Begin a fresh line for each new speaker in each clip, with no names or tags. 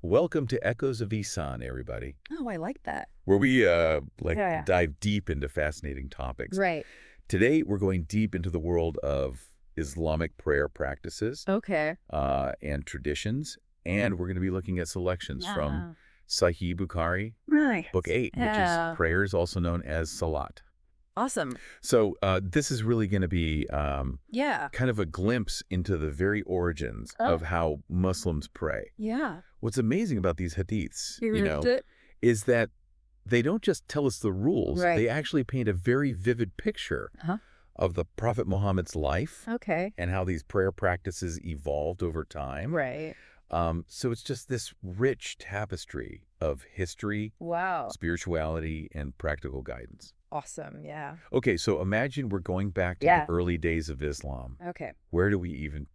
Welcome to Echoes of Ihsan, everybody,
Oh, I like that.
where we
Yeah.
dive deep into fascinating topics.
Right.
Today, we're going deep into the world of Islamic prayer practices
Okay.
and traditions, and we're going to be looking at selections from
Yeah.
Sahih Bukhari,
Right.
Book 8, which is
Yeah.
prayers also known as Salat.
Awesome.
So this is really going to be
Yeah.
kind of a glimpse into the very origins of how Muslims pray.
Yeah.
What's amazing about these hadiths,
You ripped it?
is that they don't just tell us the rules,
Right.
they actually paint a very vivid picture
Huh?
of the Prophet Muhammad's life
Okay.
and how these prayer practices evolved over time.
Right.
So it's just this rich tapestry of history,
Wow.
spirituality, and practical guidance.
Awesome. Yeah.
Okay, so imagine we're going back to
Yeah.
the early days of Islam.
Okay.
Where do we even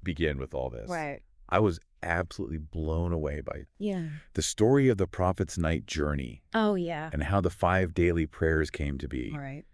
begin with all this?
Right.
I was absolutely blown away by
Yeah.
the story of the Prophet's night journey
Oh, yeah.
and how the 5 daily prayers came to be.
Right.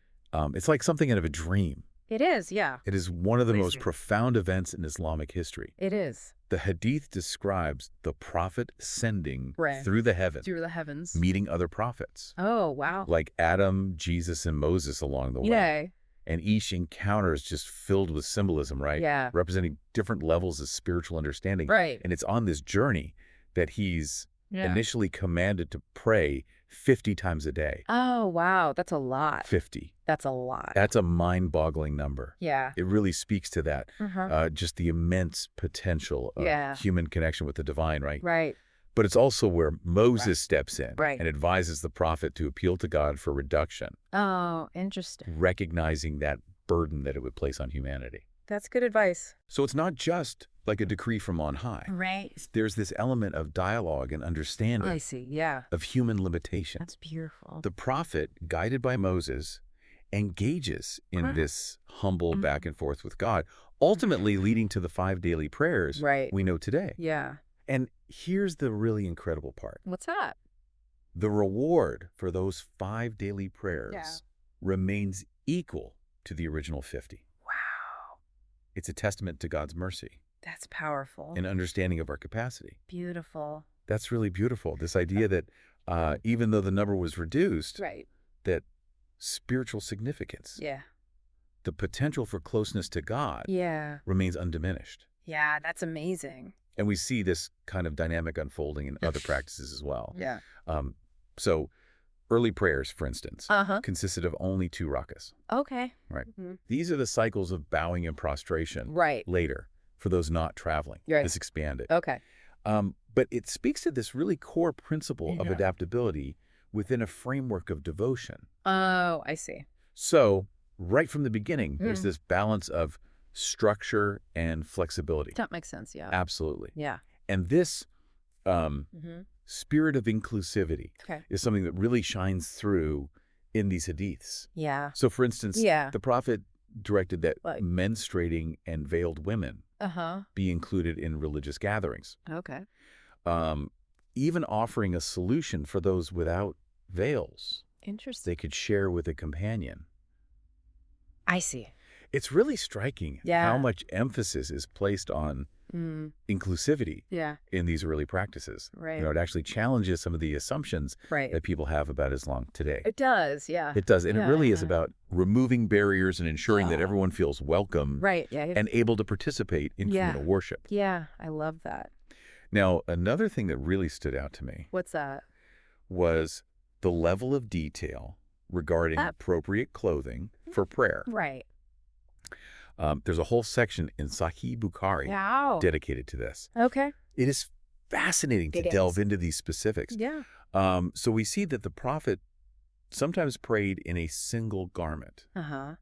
It's like something out of a dream.
It is. Yeah.
It is one of the most
Crazy.
profound events in Islamic history.
It is.
The Hadith describes the Prophet ascending
Right.
through the heavens,
Through the heavens.
meeting other prophets,
Oh, wow.
like Adam, Jesus, and Moses along the way.
Yay.
And each encounter is just filled with symbolism, right?
Yeah.
Representing different levels of spiritual understanding.
Right.
And it's on this journey that he's
Yeah.
initially commanded to pray 50 times a day.
Oh, wow. That's a lot.
50.
That's a lot.
That's a mind-boggling number.
Yeah.
It really speaks to that,
Uh-huh.
just the immense potential of
Yeah.
human connection with the divine, right?
Right.
But it's also where Moses steps in
Right.
and advises the prophet to appeal to God for reduction,
Oh, interesting.
recognizing that burden that it would place on humanity.
That's good advice.
So it's not just like a decree from on high.
Right.
There's this element of dialogue and understanding
I see. Yeah.
of human limitation.
That's beautiful.
The prophet, guided by Moses, engages in
Huh.
this humble back and forth with God, ultimately leading to the 5 daily prayers
Right.
we know today.
Yeah.
And here's the really incredible part.
What's that?
The reward for those 5 daily prayers
Yeah.
remains equal to the original 50.
Wow.
It's a testament to God's mercy
That's powerful.
and understanding of our capacity.
Beautiful.
That's really beautiful. This idea that even though the number was reduced,
Right.
that spiritual significance,
Yeah.
the potential for closeness to God
Yeah.
remains undiminished.
Yeah. That's amazing.
And we see this kind of dynamic unfolding in other practices as well.
Yeah.
So early prayers, for instance,
Uh-huh.
consisted of only 2 rakas.
Okay.
Right.
Mhm.
These are the cycles of bowing and prostration
Right.
later for those not traveling.
Right.
This expanded.
Okay.
But it speaks to this really core principle of
Yeah.
adaptability within a framework of devotion.
Oh, I see.
So right from the beginning, there's
Mm.
this balance of structure and flexibility.
That makes sense. Yeah.
Absolutely.
Yeah.
And this
Mm-hmm.
spirit of inclusivity
Okay.
is something that really shines through in these hadiths.
Yeah.
So for instance,
Yeah.
the prophet directed that
Like-
menstruating and veiled women
Uh-huh.
be included in religious gatherings.
Okay.
Even offering a solution for those without veils
Interesting.
they could share with a companion.
I see.
It's really striking
Yeah.
how much emphasis is placed on
Mm.
inclusivity
Yeah.
in these early practices.
Right.
It actually challenges some of the assumptions
Right.
that people have about Islam today.
It does. Yeah.
It does, and it really is
Yeah.
about removing barriers and ensuring that
Yeah.
everyone feels welcome
Right. Yeah.
and able to participate in
Yeah.
communal worship.
Yeah. I love that.
Now, another thing that really stood out to me
What's that?
was the level of detail regarding appropriate clothing for prayer.
Right.
There's a whole section in Sahih Bukhari
Wow.
dedicated to this.
Okay.
It is fascinating to
It
delve
is.
into these specifics.
Yeah.
So we see that the prophet sometimes prayed in a single garment,
Uh-huh.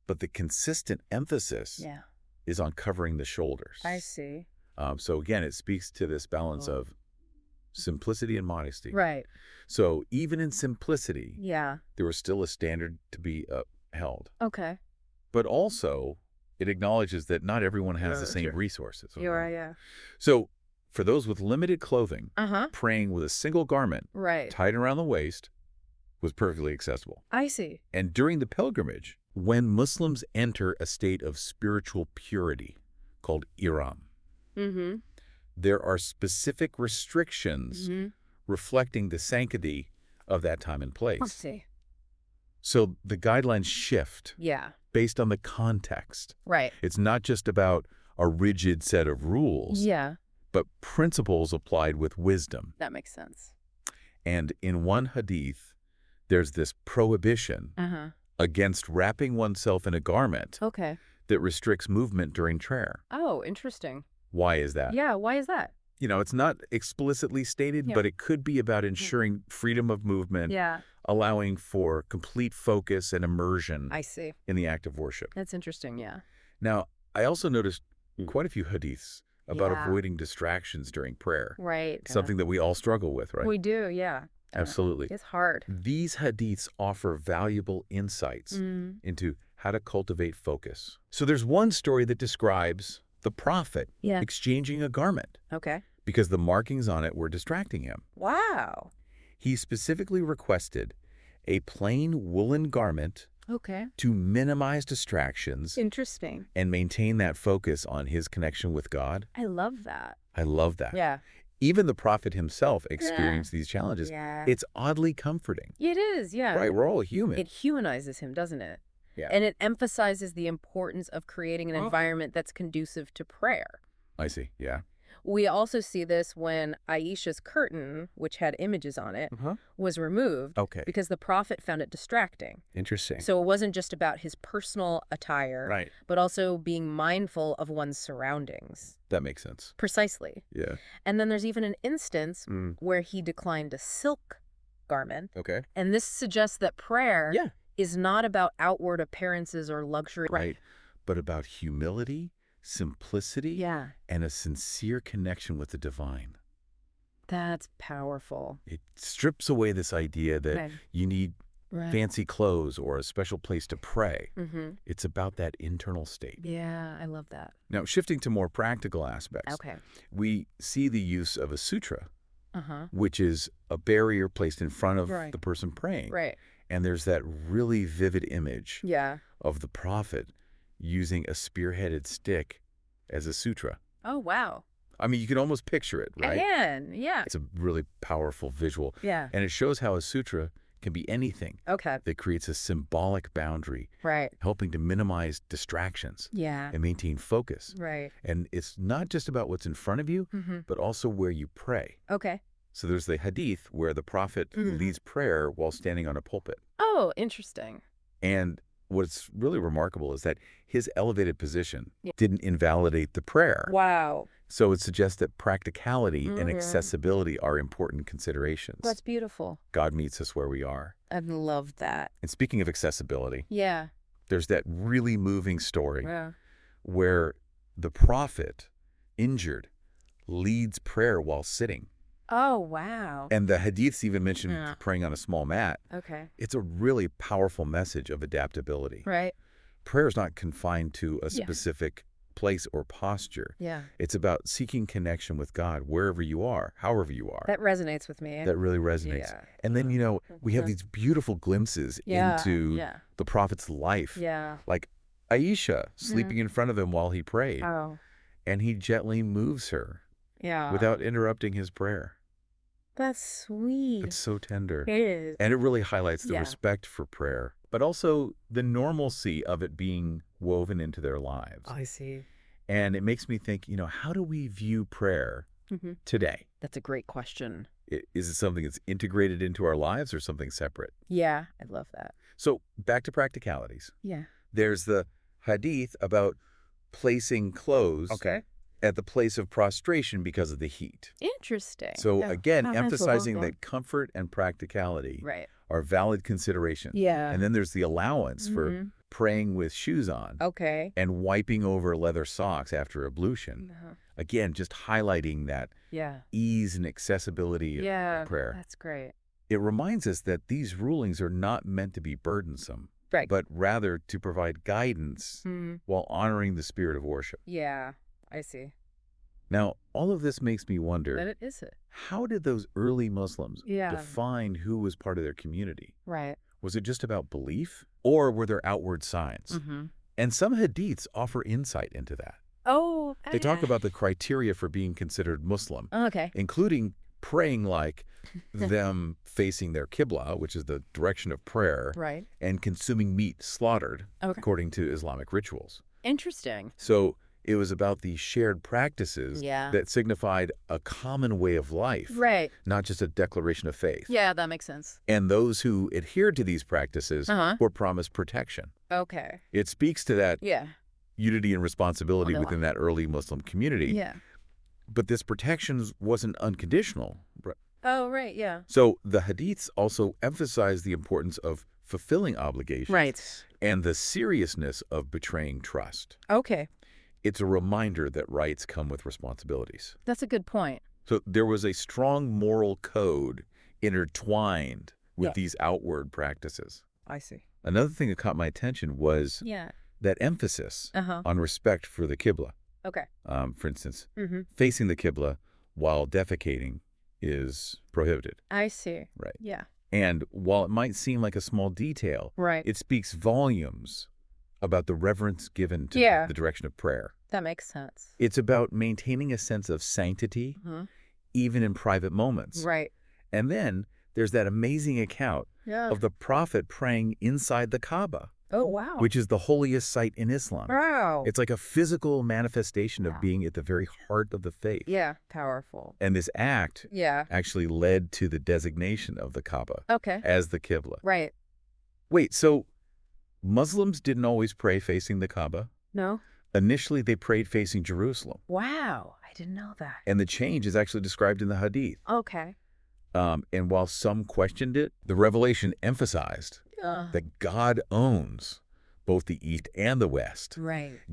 but the consistent emphasis
Yeah.
is on covering the shoulders.
I see.
So again, it speaks to this balance
Oh.
of simplicity and modesty.
Right.
So even in simplicity,
Yeah.
there was still a standard to be upheld.
Okay.
But also, it acknowledges that not everyone has the
Yeah,
same
sure.
resources.
You're right. Yeah.
So for those with limited clothing,
Uh-huh.
praying with a single garment
Right.
tied around the waist was perfectly accessible.
I see.
And during the pilgrimage, when Muslims enter a state of spiritual purity called Ihram,
Mm-hmm.
there are specific restrictions reflecting the sanctity of that time and place.
Let's see.
So the guidelines shift
Yeah.
based on the context.
Right.
It's not just about a rigid set of rules,
Yeah.
but principles applied with wisdom.
That makes sense.
And in one hadith, there's this prohibition against wrapping oneself in a garment
Okay.
that restricts movement during prayer.
Oh, interesting.
Why is that?
Yeah. Why is that?
You know, it's not explicitly stated,
Yeah.
but it could be about ensuring freedom of movement,
Yeah.
allowing for complete focus and immersion
I see.
in the act of worship.
That's interesting. Yeah.
Now, I also noticed quite a few hadiths about
Yeah.
avoiding distractions during prayer,
Right.
something that we all struggle with, right?
We do. Yeah.
Absolutely.
It's hard.
These hadiths offer valuable insights into how to cultivate focus. So there's one story that describes the prophet
Yeah.
exchanging a garment
Okay.
because the markings on it were distracting him.
Wow.
He specifically requested a plain woolen garment
Okay.
to minimize distractions
Interesting.
and maintain that focus on his connection with God.
I love that.
I love that.
Yeah.
Even the prophet himself experienced these challenges.
Yeah.
It's oddly comforting.
It is. Yeah.
Right, we're all human.
It humanizes him, doesn't it?
Yeah.
And it emphasizes the importance of creating an environment that's conducive to prayer.
I see, yeah.
We also see this when Aisha's curtain, which had images on it, was removed
Okay.
because the prophet found it distracting.
Interesting.
So it wasn't just about his personal attire,
Right.
but also being mindful of one's surroundings.
That makes sense.
Precisely.
Yeah.
And then there's even an instance where he declined a silk garment.
Okay.
And this suggests that prayer
Yeah.
is not about outward appearances or luxury.
Right. But about humility, simplicity,
Yeah.
and a sincere connection with the divine.
That's powerful.
It strips away this idea that
Right.
you need
Right.
fancy clothes or a special place to pray.
Mm-hmm.
It's about that internal state.
Yeah, I love that.
Now, shifting to more practical aspects,
Okay.
we see the use of a sutra,
Uh-huh.
which is a barrier placed in front of
Right.
the person praying.
Right.
And there's that really vivid image
Yeah.
of the prophet using a spearheaded stick as a sutra.
Oh, wow.
I mean, you can almost picture it, right?
Again, yeah.
It's a really powerful visual.
Yeah.
And it shows how a sutra can be anything
Okay.
that creates a symbolic boundary,
Right.
helping to minimize distractions
Yeah.
and maintain focus.
Right.
And it's not just about what's in front of you, but also where you pray.
Okay.
So there's the hadith where the prophet leads prayer while standing on a pulpit.
Oh, interesting.
And what's really remarkable is that his elevated position
Yeah.
didn't invalidate the prayer.
Wow.
So it suggests that practicality and accessibility are important considerations.
That's beautiful.
God meets us where we are.
I love that.
And speaking of accessibility,
Yeah.
there's that really moving story
Yeah.
where the prophet, injured, leads prayer while sitting.
Oh, wow.
And the hadiths even mention
Yeah.
praying on a small mat.
Okay.
It's a really powerful message of adaptability.
Right.
Prayer is not confined to a
Yeah.
specific place or posture.
Yeah.
It's about seeking connection with God wherever you are, however you are.
That resonates with me.
That really resonates.
Yeah.
And then, we have these beautiful glimpses
Yeah.
into
Yeah.
the prophet's life.
Yeah.
Like Aisha sleeping in front of him while he prayed.
Oh.
And he gently moves her
Yeah.
without interrupting his prayer.
That's sweet.
It's so tender.
It is.
And it really highlights the
Yeah.
respect for prayer, but also the normalcy of it being woven into their lives.
I see.
And it makes me think, how do we view prayer today?
That's a great question.
Is it something that's integrated into our lives or something separate?
Yeah, I love that.
So back to practicalities.
Yeah.
There's the hadith about placing clothes at the place of prostration because of the heat.
Interesting.
So again,
That's
emphasizing
cool.
that comfort and practicality
Right.
are valid considerations.
Yeah.
And then there's the allowance for praying with shoes on
Okay.
and wiping over leather socks after ablution. Again, just highlighting that
Yeah.
ease and accessibility of prayer.
That's great.
It reminds us that these rulings are not meant to be burdensome,
Right.
but rather to provide guidance while honoring the spirit of worship.
Yeah, I see.
Now, all of this makes me wonder,
But it is it.
how did those early Muslims
Yeah.
define who was part of their community?
Right.
Was it just about belief, or were there outward signs? And some hadiths offer insight into that.
Oh,
They talk about the criteria for being considered Muslim,
Okay.
including praying like them facing their Qibla, which is the direction of prayer,
Right.
and consuming meat slaughtered,
Okay.
according to Islamic rituals.
Interesting.
So it was about these shared practices that signified a common way of life,
Right.
not just a declaration of faith.
Yeah, that makes sense.
And those who adhered to these practices were promised protection.
Okay.
It speaks to that
Yeah.
unity and responsibility within that early Muslim community.
Yeah.
But this protection wasn't unconditional.
Oh, right, yeah.
So the hadiths also emphasize the importance of fulfilling obligations
Right.
and the seriousness of betraying trust.
Okay.
It's a reminder that rights come with responsibilities.
That's a good point.
So there was a strong moral code intertwined with these outward practices.
I see.
Another thing that caught my attention was that emphasis on respect for the Qibla.
Okay.
For instance, facing the Qibla while defecating is prohibited.
I see.
Right.
Yeah.
And while it might seem like a small detail, it speaks volumes about the reverence given to the direction of prayer.
That makes sense.
It's about maintaining a sense of sanctity, even in private moments.
Right.
And then there's that amazing account of the Prophet praying inside the Kaaba.
Oh, wow.
Which is the holiest site in Islam.
Wow.
It's like a physical manifestation of being at the very heart of the faith.
Yeah, powerful.
And this act actually led to the designation of the Kaaba as the Qibla.
Right.
Wait, so Muslims didn't always pray facing the Kaaba?
No.
Initially, they prayed facing Jerusalem.
Wow, I didn't know that.
And the change is actually described in the Hadith.
Okay.
And while some questioned it, the revelation emphasized that God owns both the East and the West,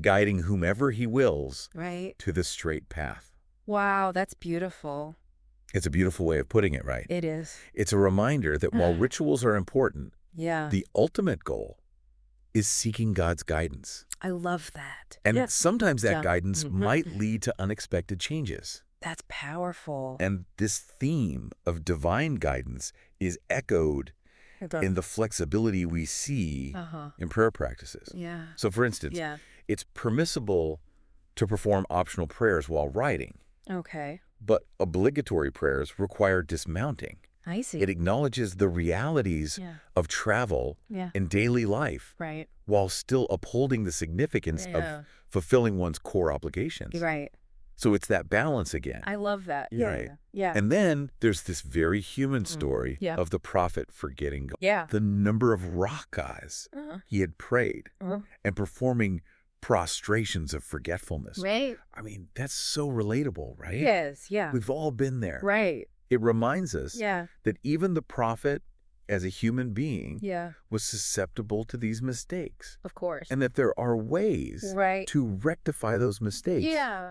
guiding whomever he wills to the straight path.
Wow, that's beautiful.
It's a beautiful way of putting it, right?
It is.
It's a reminder that while rituals are important, the ultimate goal is seeking God's guidance.
I love that.
And sometimes that guidance might lead to unexpected changes.
That's powerful.
And this theme of divine guidance is echoed in the flexibility we see in prayer practices.
Yeah.
So for instance, it's permissible to perform optional prayers while riding.
Okay.
But obligatory prayers require dismounting.
I see.
It acknowledges the realities of travel in daily life while still upholding the significance of fulfilling one's core obligations.
Right.
So it's that balance again.
I love that.
Right.
Yeah.
And then there's this very human story of the Prophet forgetting God.
Yeah.
The number of rak'ahs he had prayed and performing prostrations of forgetfulness.
Right.
I mean, that's so relatable, right?
Yes, yeah.
We've all been there.
Right.
It reminds us
Yeah.
that even the Prophet, as a human being,
Yeah.
was susceptible to these mistakes.
Of course.
And that there are ways to rectify those mistakes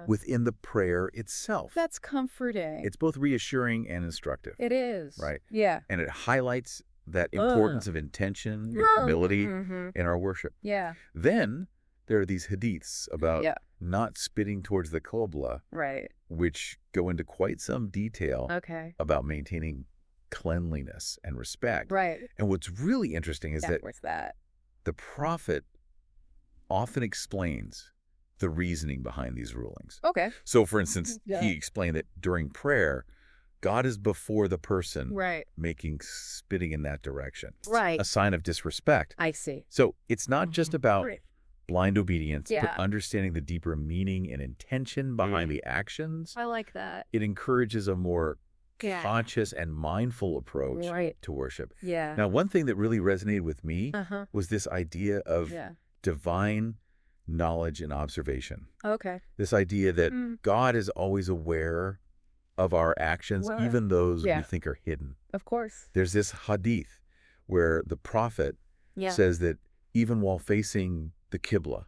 within the prayer itself.
That's comforting.
It's both reassuring and instructive.
It is.
Right.
Yeah.
And it highlights that importance of intention and humility in our worship.
Yeah.
Then there are these hadiths about not spitting towards the Qibla, which go into quite some detail about maintaining cleanliness and respect.
Right.
And what's really interesting is that the Prophet often explains the reasoning behind these rulings.
Okay.
So, for instance, he explained that during prayer, God is before the person making spitting in that direction.
Right.
A sign of disrespect.
I see.
So it's not just about blind obedience, but
Yeah.
understanding the deeper meaning and intention behind the actions.
I like that.
It encourages a more
Yeah.
conscious and mindful approach to worship.
Yeah.
Now, one thing that really resonated with me was this idea of divine knowledge and observation.
Okay.
This idea that God is always aware of our actions, even those we think are hidden.
Of course.
There's this hadith where the Prophet says that even while facing the Qibla,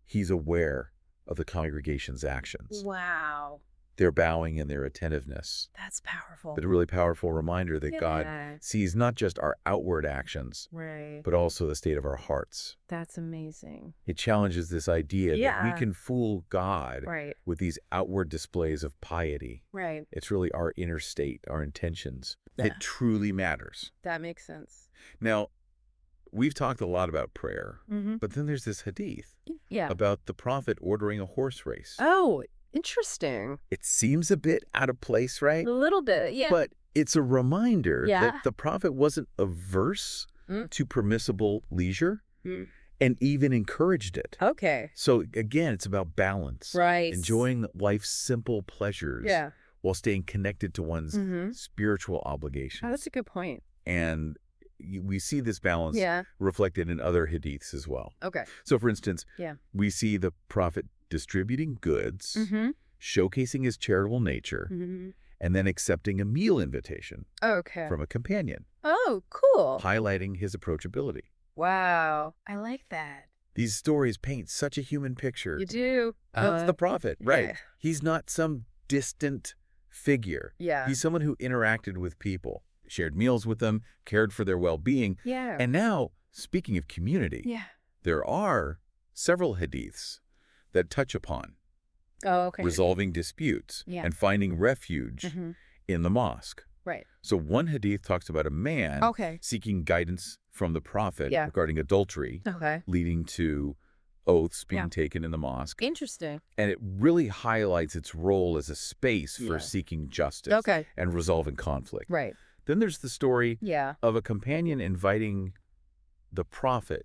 he's aware of the congregation's actions.
Wow.
Their bowing and their attentiveness.
That's powerful.
But a really powerful reminder that God sees not just our outward actions, but also the state of our hearts.
That's amazing.
It challenges this idea that we can fool God with these outward displays of piety.
Right.
It's really our inner state, our intentions. It truly matters.
That makes sense.
Now, we've talked a lot about prayer, but then there's this hadith about the prophet ordering a horse race.
Oh, interesting.
It seems a bit out of place, right?
A little bit, yeah.
But it's a reminder that the prophet wasn't averse to permissible leisure and even encouraged it.
Okay.
So again, it's about balance.
Right.
Enjoying life's simple pleasures while staying connected to one's spiritual obligations.
Oh, that's a good point.
And we see this balance reflected in other hadiths as well.
Okay.
So for instance, we see the prophet distributing goods, showcasing his charitable nature, and then accepting a meal invitation from a companion.
Oh, cool.
Highlighting his approachability.
Wow. I like that.
These stories paint such a human picture.
You do.
Of the prophet, right? He's not some distant figure.
Yeah.
He's someone who interacted with people, shared meals with them, cared for their well-being.
Yeah.
And now, speaking of community, there are several hadiths that touch upon resolving disputes and finding refuge in the mosque.
Right.
So one hadith talks about a man seeking guidance from the prophet regarding adultery, leading to oaths being taken in the mosque.
Interesting.
And it really highlights its role as a space for seeking justice and resolving conflict.
Right.
Then there's the story of a companion inviting the prophet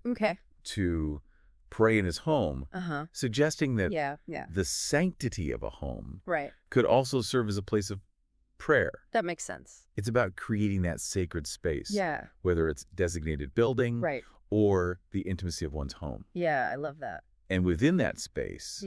to pray in his home, suggesting that the sanctity of a home could also serve as a place of prayer.
That makes sense.
It's about creating that sacred space, whether it's designated building or the intimacy of one's home.
Yeah, I love that.
And within that space,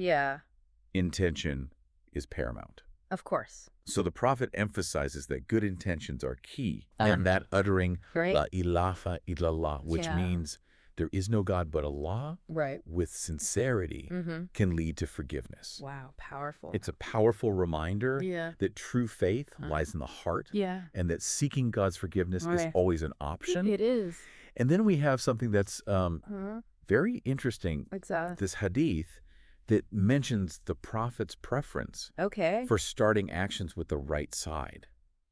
intention is paramount.
Of course.
So the prophet emphasizes that good intentions are key, and that uttering La ilaha illallah, which means there is no God but Allah, with sincerity, can lead to forgiveness.
Wow, powerful.
It's a powerful reminder that true faith lies in the heart, and that seeking God's forgiveness is always an option.
It is.
And then we have something that's very interesting, this hadith that mentions the prophet's preference for starting actions with the right side.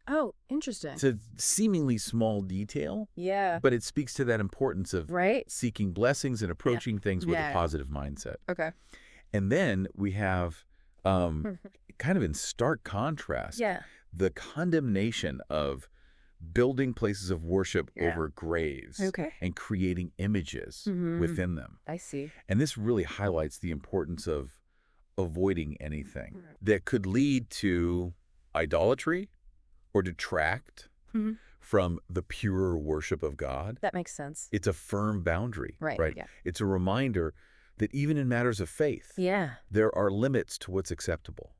Oh, interesting.
It's a seemingly small detail, but it speaks to that importance of seeking blessings and approaching things with a positive mindset.
Okay.
And then we have, kind of in stark contrast, the condemnation of building places of worship over graves and creating images within them.
I see.
And this really highlights the importance of avoiding anything that could lead to idolatry or detract from the pure worship of God.
That makes sense.
It's a firm boundary, right?
Yeah.
It's a reminder that even in matters of faith, there are limits to what's acceptable.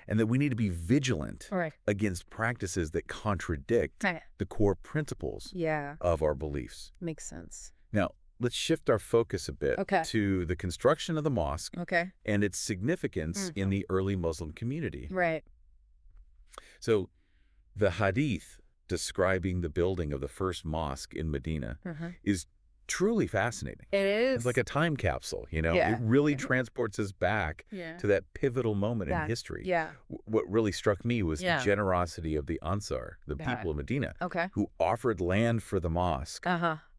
And that we need to be vigilant against practices that contradict the core principles of our beliefs.
Makes sense.
Now, let's shift our focus a bit to the construction of the mosque and its significance in the early Muslim community.
Right.
So the hadith describing the building of the first mosque in Medina is truly fascinating.
It is.
It's like a time capsule, you know? It really transports us back to that pivotal moment in history. What really struck me was the generosity of the Ansar, the people of Medina, who offered land for the mosque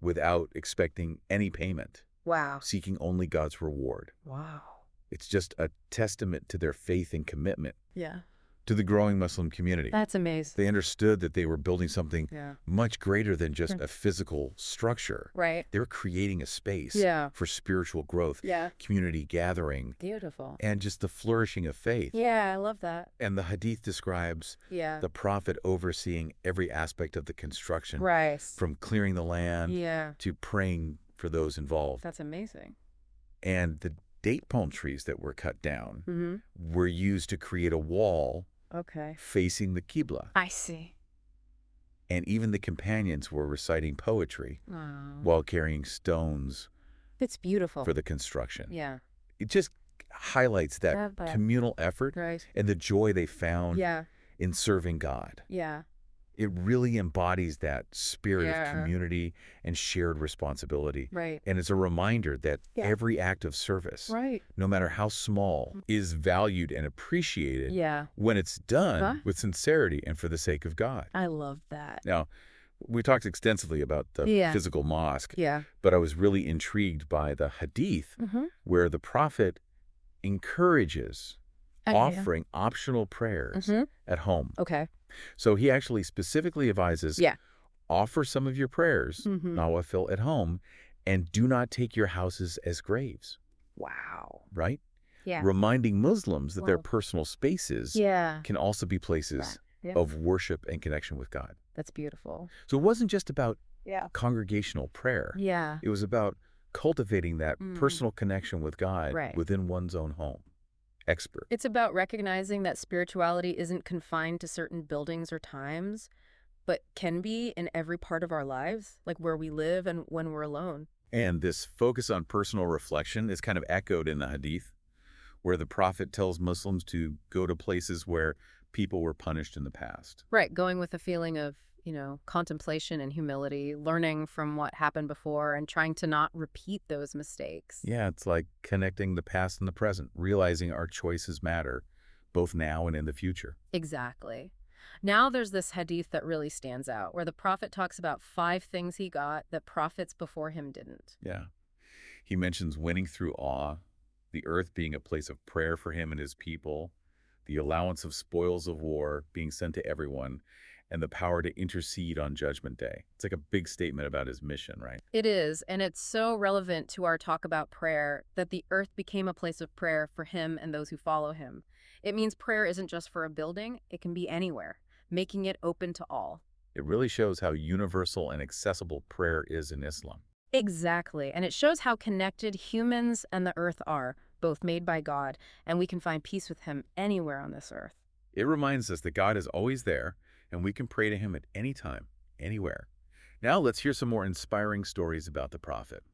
without expecting any payment.
Wow.
Seeking only God's reward.
Wow.
It's just a testament to their faith and commitment.
Yeah.
To the growing Muslim community.
That's amazing.
They understood that they were building something much greater than just a physical structure.
Right.
They were creating a space for spiritual growth, community gathering.
Beautiful.
And just the flourishing of faith.
Yeah, I love that.
And the hadith describes the prophet overseeing every aspect of the construction.
Right.
From clearing the land to praying for those involved.
That's amazing.
And the date palm trees that were cut down were used to create a wall facing the Qibla.
I see.
And even the companions were reciting poetry while carrying stones.
It's beautiful.
For the construction.
Yeah.
It just highlights that communal effort and the joy they found in serving God.
Yeah.
It really embodies that spirit of community and shared responsibility.
Right.
And it's a reminder that every act of service, no matter how small, is valued and appreciated when it's done with sincerity and for the sake of God.
I love that.
Now, We talked extensively about the physical mosque, but I was really intrigued by the Hadith, where the Prophet encourages offering optional prayers at home.
Okay.
So he actually specifically advises, offer some of your prayers, nawafil, at home, and do not take your houses as graves.
Wow.
Right?
Yeah.
Reminding Muslims that their personal spaces can also be places of worship and connection with God.
That's beautiful.
So it wasn't just about congregational prayer.
Yeah.
It was about cultivating that personal connection with God within one's own home. Expert.
It's about recognizing that spirituality isn't confined to certain buildings or times, but can be in every part of our lives, like where we live and when we're alone.
And this focus on personal reflection is kind of echoed in the Hadith, where the Prophet tells Muslims to go to places where people were punished in the past.
Right, going with a feeling of, contemplation and humility, learning from what happened before and trying to not repeat those mistakes.
Yeah, it's like connecting the past and the present, realizing our choices matter, both now and in the future.
Exactly. Now there's this hadith that really stands out, where the Prophet talks about 5 things he got that prophets before him didn't.
Yeah. He mentions winning through awe, the earth being a place of prayer for him and his people, the allowance of spoils of war being sent to everyone, and the power to intercede on Judgment Day. It's like a big statement about his mission, right?
It is, and it's so relevant to our talk about prayer that the earth became a place of prayer for him and those who follow him. It means prayer isn't just for a building, it can be anywhere, making it open to all.
It really shows how universal and accessible prayer is in Islam.
Exactly, and it shows how connected humans and the earth are, both made by God, and we can find peace with him anywhere on this earth.
It reminds us that God is always there, and we can pray to him at any time, anywhere. Now let's hear some more inspiring stories about the Prophet.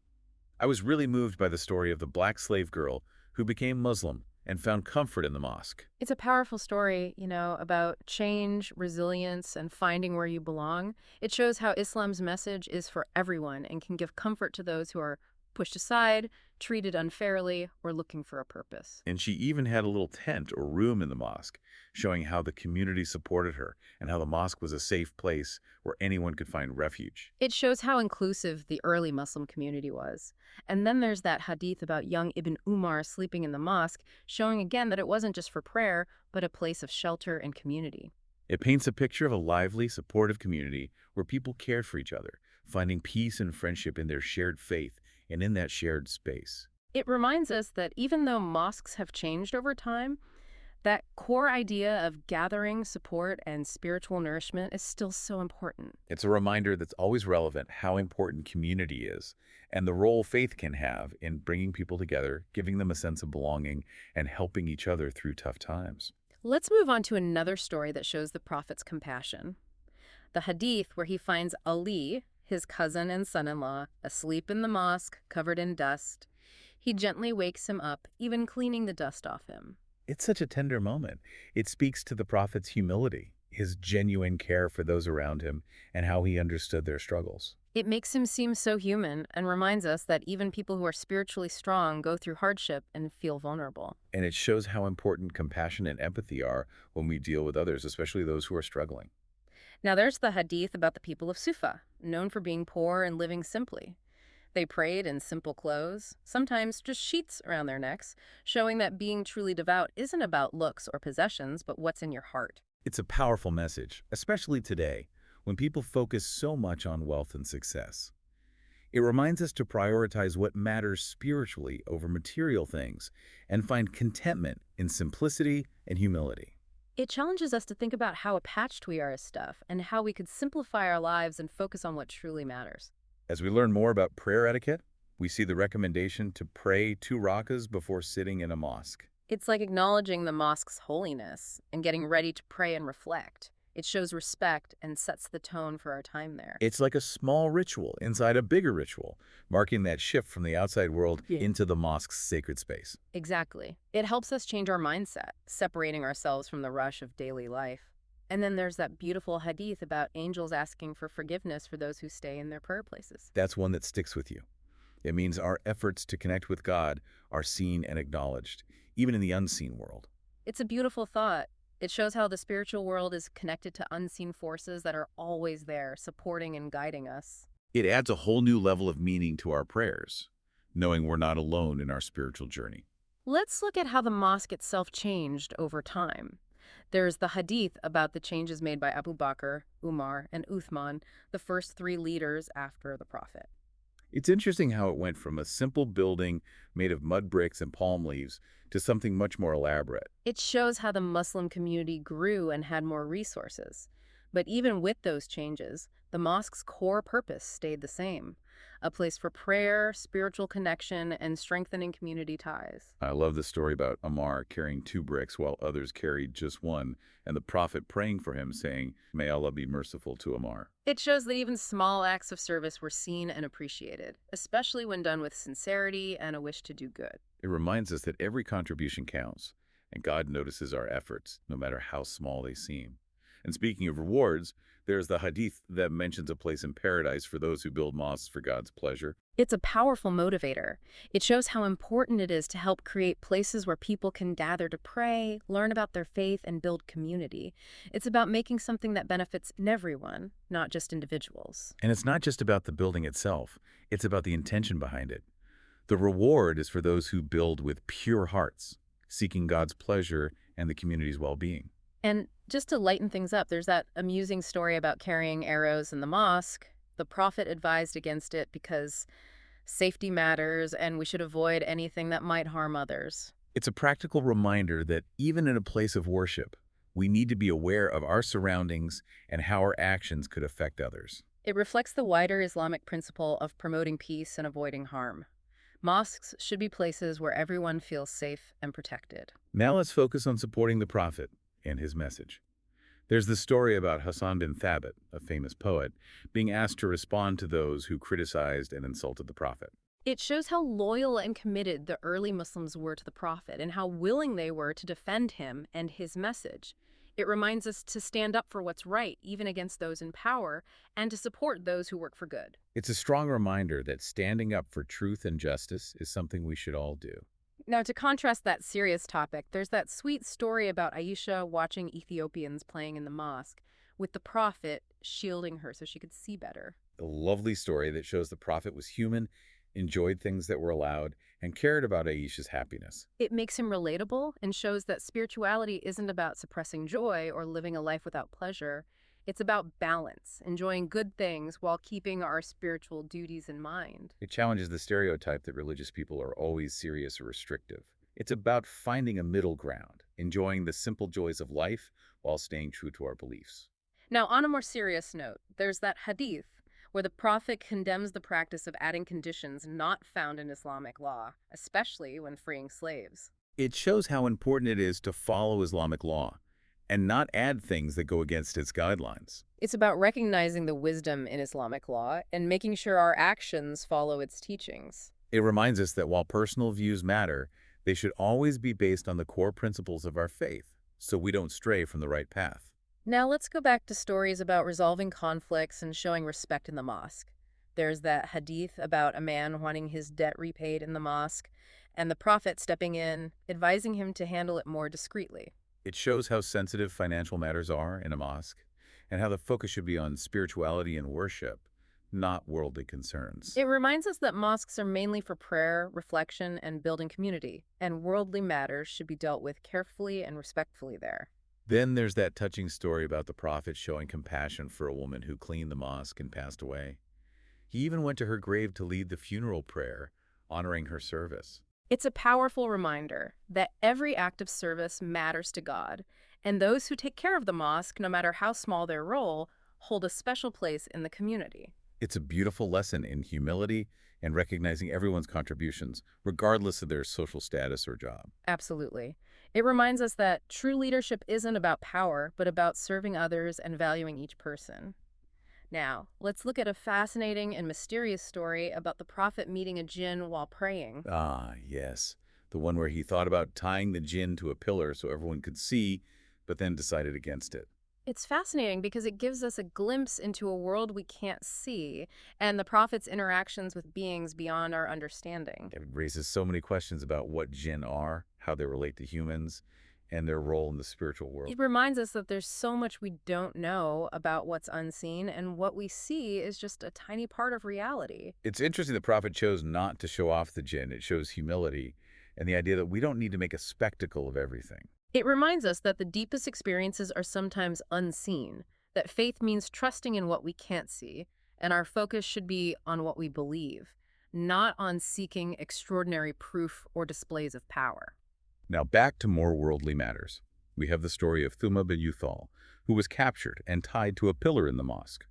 I was really moved by the story of the black slave girl who became Muslim and found comfort in the mosque.
It's a powerful story, about change, resilience, and finding where you belong. It shows how Islam's message is for everyone and can give comfort to those who are pushed aside, treated unfairly, or looking for a purpose.
And she even had a little tent or room in the mosque, showing how the community supported her and how the mosque was a safe place where anyone could find refuge.
It shows how inclusive the early Muslim community was. And then there's that hadith about young Ibn Umar sleeping in the mosque, showing again that it wasn't just for prayer, but a place of shelter and community.
It paints a picture of a lively, supportive community where people cared for each other, finding peace and friendship in their shared faith and in that shared space.
It reminds us that even though mosques have changed over time, that core idea of gathering, support, and spiritual nourishment is still so important.
It's a reminder that's always relevant how important community is and the role faith can have in bringing people together, giving them a sense of belonging, and helping each other through tough times.
Let's move on to another story that shows the Prophet's compassion. The hadith where he finds Ali, his cousin and son-in-law, asleep in the mosque, covered in dust. He gently wakes him up, even cleaning the dust off him.
It's such a tender moment. It speaks to the Prophet's humility, his genuine care for those around him, and how he understood their struggles.
It makes him seem so human and reminds us that even people who are spiritually strong go through hardship and feel vulnerable.
And it shows how important compassion and empathy are when we deal with others, especially those who are struggling.
Now there's the hadith about the people of Sufa, known for being poor and living simply. They prayed in simple clothes, sometimes just sheets around their necks, showing that being truly devout isn't about looks or possessions, but what's in your heart.
It's a powerful message, especially today, when people focus so much on wealth and success. It reminds us to prioritize what matters spiritually over material things and find contentment in simplicity and humility.
It challenges us to think about how attached we are to stuff and how we could simplify our lives and focus on what truly matters.
As we learn more about prayer etiquette, we see the recommendation to pray 2 rakas before sitting in a mosque.
It's like acknowledging the mosque's holiness and getting ready to pray and reflect. It shows respect and sets the tone for our time there.
It's like a small ritual inside a bigger ritual, marking that shift from the outside world into the mosque's sacred space.
Exactly. It helps us change our mindset, separating ourselves from the rush of daily life. And then there's that beautiful hadith about angels asking for forgiveness for those who stay in their prayer places.
That's one that sticks with you. It means our efforts to connect with God are seen and acknowledged, even in the unseen world.
It's a beautiful thought. It shows how the spiritual world is connected to unseen forces that are always there, supporting and guiding us.
It adds a whole new level of meaning to our prayers, knowing we're not alone in our spiritual journey.
Let's look at how the mosque itself changed over time. There's the hadith about the changes made by Abu Bakr, Umar, and Uthman, the first three leaders after the Prophet.
It's interesting how it went from a simple building made of mud bricks and palm leaves to something much more elaborate.
It shows how the Muslim community grew and had more resources. But even with those changes, the mosque's core purpose stayed the same: a place for prayer, spiritual connection, and strengthening community ties.
I love the story about Ammar carrying 2 bricks while others carried just one, and the Prophet praying for him, saying, "May Allah be merciful to Ammar."
It shows that even small acts of service were seen and appreciated, especially when done with sincerity and a wish to do good.
It reminds us that every contribution counts, and God notices our efforts, no matter how small they seem. And speaking of rewards, there's the hadith that mentions a place in paradise for those who build mosques for God's pleasure.
It's a powerful motivator. It shows how important it is to help create places where people can gather to pray, learn about their faith, and build community. It's about making something that benefits everyone, not just individuals.
And it's not just about the building itself, it's about the intention behind it. The reward is for those who build with pure hearts, seeking God's pleasure and the community's well-being.
And just to lighten things up, there's that amusing story about carrying arrows in the mosque. The Prophet advised against it because safety matters and we should avoid anything that might harm others.
It's a practical reminder that even in a place of worship, we need to be aware of our surroundings and how our actions could affect others.
It reflects the wider Islamic principle of promoting peace and avoiding harm. Mosques should be places where everyone feels safe and protected.
Now let's focus on supporting the Prophet and his message. There's the story about Hassan bin Thabit, a famous poet, being asked to respond to those who criticized and insulted the Prophet.
It shows how loyal and committed the early Muslims were to the Prophet and how willing they were to defend him and his message. It reminds us to stand up for what's right, even against those in power, and to support those who work for good.
It's a strong reminder that standing up for truth and justice is something we should all do.
Now, to contrast that serious topic, there's that sweet story about Aisha watching Ethiopians playing in the mosque, with the Prophet shielding her so she could see better.
A lovely story that shows the Prophet was human, enjoyed things that were allowed, and cared about Aisha's happiness.
It makes him relatable and shows that spirituality isn't about suppressing joy or living a life without pleasure. It's about balance, enjoying good things while keeping our spiritual duties in mind.
It challenges the stereotype that religious people are always serious or restrictive. It's about finding a middle ground, enjoying the simple joys of life while staying true to our beliefs.
Now, on a more serious note, there's that hadith where the Prophet condemns the practice of adding conditions not found in Islamic law, especially when freeing slaves.
It shows how important it is to follow Islamic law and not add things that go against its guidelines.
It's about recognizing the wisdom in Islamic law and making sure our actions follow its teachings.
It reminds us that while personal views matter, they should always be based on the core principles of our faith, so we don't stray from the right path.
Now let's go back to stories about resolving conflicts and showing respect in the mosque. There's that hadith about a man wanting his debt repaid in the mosque, and the Prophet stepping in, advising him to handle it more discreetly.
It shows how sensitive financial matters are in a mosque, and how the focus should be on spirituality and worship, not worldly concerns.
It reminds us that mosques are mainly for prayer, reflection, and building community, and worldly matters should be dealt with carefully and respectfully there.
Then there's that touching story about the Prophet showing compassion for a woman who cleaned the mosque and passed away. He even went to her grave to lead the funeral prayer, honoring her service.
It's a powerful reminder that every act of service matters to God, and those who take care of the mosque, no matter how small their role, hold a special place in the community.
It's a beautiful lesson in humility and recognizing everyone's contributions, regardless of their social status or job.
Absolutely. It reminds us that true leadership isn't about power, but about serving others and valuing each person. Now, let's look at a fascinating and mysterious story about the Prophet meeting a jinn while praying.
Ah, yes. The one where he thought about tying the jinn to a pillar so everyone could see, but then decided against it.
It's fascinating because it gives us a glimpse into a world we can't see and the Prophet's interactions with beings beyond our understanding.
It raises so many questions about what jinn are, how they relate to humans, and their role in the spiritual world.
It reminds us that there's so much we don't know about what's unseen, and what we see is just a tiny part of reality.
It's interesting the Prophet chose not to show off the jinn. It shows humility and the idea that we don't need to make a spectacle of everything.
It reminds us that the deepest experiences are sometimes unseen, that faith means trusting in what we can't see, and our focus should be on what we believe, not on seeking extraordinary proof or displays of power.
Now back to more worldly matters. We have the story of Thumma bin Uthal, who was captured and tied to a pillar in the mosque.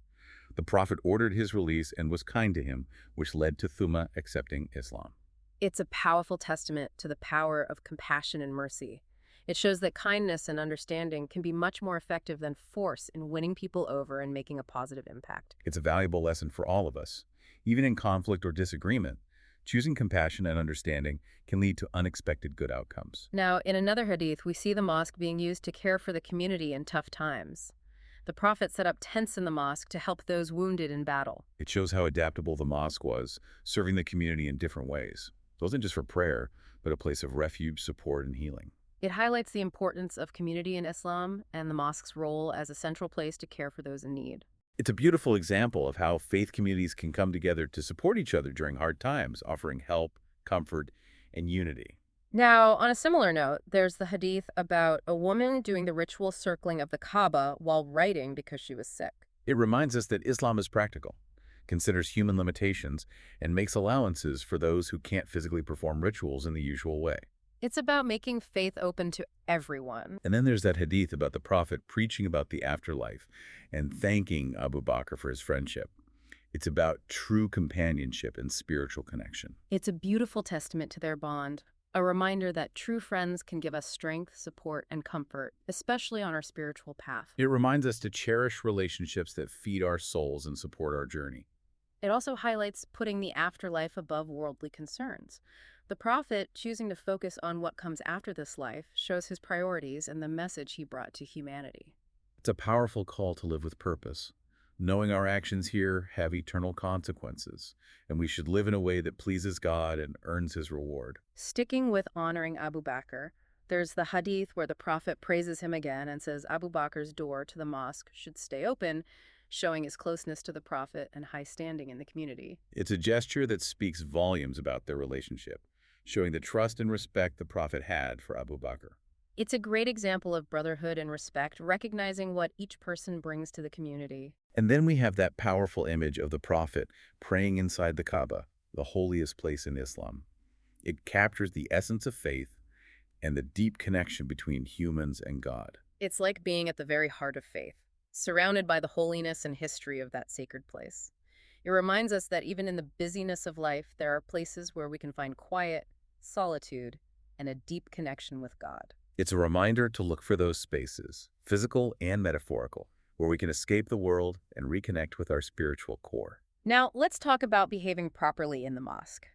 The Prophet ordered his release and was kind to him, which led to Thumma accepting Islam.
It's a powerful testament to the power of compassion and mercy. It shows that kindness and understanding can be much more effective than force in winning people over and making a positive impact.
It's a valuable lesson for all of us. Even in conflict or disagreement, choosing compassion and understanding can lead to unexpected good outcomes.
Now, in another hadith, we see the mosque being used to care for the community in tough times. The Prophet set up tents in the mosque to help those wounded in battle.
It shows how adaptable the mosque was, serving the community in different ways. It wasn't just for prayer, but a place of refuge, support, and healing.
It highlights the importance of community in Islam and the mosque's role as a central place to care for those in need.
It's a beautiful example of how faith communities can come together to support each other during hard times, offering help, comfort, and unity.
Now, on a similar note, there's the hadith about a woman doing the ritual circling of the Kaaba while writing because she was sick.
It reminds us that Islam is practical, considers human limitations, and makes allowances for those who can't physically perform rituals in the usual way.
It's about making faith open to everyone.
And then there's that hadith about the Prophet preaching about the afterlife and thanking Abu Bakr for his friendship. It's about true companionship and spiritual connection.
It's a beautiful testament to their bond, a reminder that true friends can give us strength, support, and comfort, especially on our spiritual path.
It reminds us to cherish relationships that feed our souls and support our journey.
It also highlights putting the afterlife above worldly concerns. The Prophet, choosing to focus on what comes after this life, shows his priorities and the message he brought to humanity.
It's a powerful call to live with purpose, knowing our actions here have eternal consequences, and we should live in a way that pleases God and earns his reward.
Sticking with honoring Abu Bakr, there's the hadith where the Prophet praises him again and says Abu Bakr's door to the mosque should stay open, showing his closeness to the Prophet and high standing in the community.
It's a gesture that speaks volumes about their relationship, showing the trust and respect the Prophet had for Abu Bakr.
It's a great example of brotherhood and respect, recognizing what each person brings to the community.
And then we have that powerful image of the Prophet praying inside the Kaaba, the holiest place in Islam. It captures the essence of faith and the deep connection between humans and God.
It's like being at the very heart of faith, surrounded by the holiness and history of that sacred place. It reminds us that even in the busyness of life, there are places where we can find quiet, solitude, and a deep connection with God.
It's a reminder to look for those spaces, physical and metaphorical, where we can escape the world and reconnect with our spiritual core.
Now, let's talk about behaving properly in the mosque.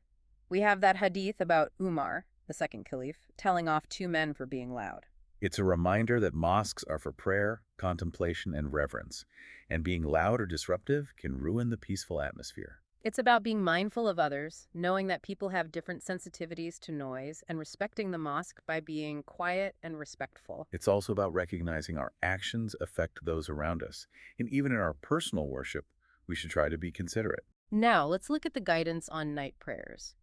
We have that hadith about Umar, the second caliph, telling off two men for being loud.
It's a reminder that mosques are for prayer, contemplation, and reverence, and being loud or disruptive can ruin the peaceful atmosphere.
It's about being mindful of others, knowing that people have different sensitivities to noise, and respecting the mosque by being quiet and respectful.
It's also about recognizing our actions affect those around us, and even in our personal worship, we should try to be considerate.
Now, let's look at the guidance on night prayers.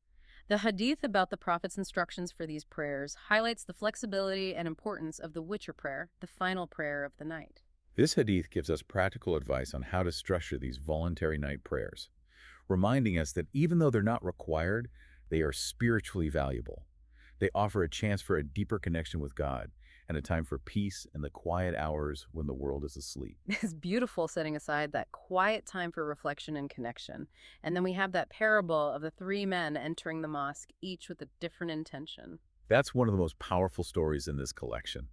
The hadith about the Prophet's instructions for these prayers highlights the flexibility and importance of the witr prayer, the final prayer of the night.
This hadith gives us practical advice on how to structure these voluntary night prayers, reminding us that even though they're not required, they are spiritually valuable. They offer a chance for a deeper connection with God and a time for peace in the quiet hours when the world is asleep.
It's beautiful setting aside that quiet time for reflection and connection. And then we have that parable of the three men entering the mosque, each with a different intention.
That's one of the most powerful stories in this collection.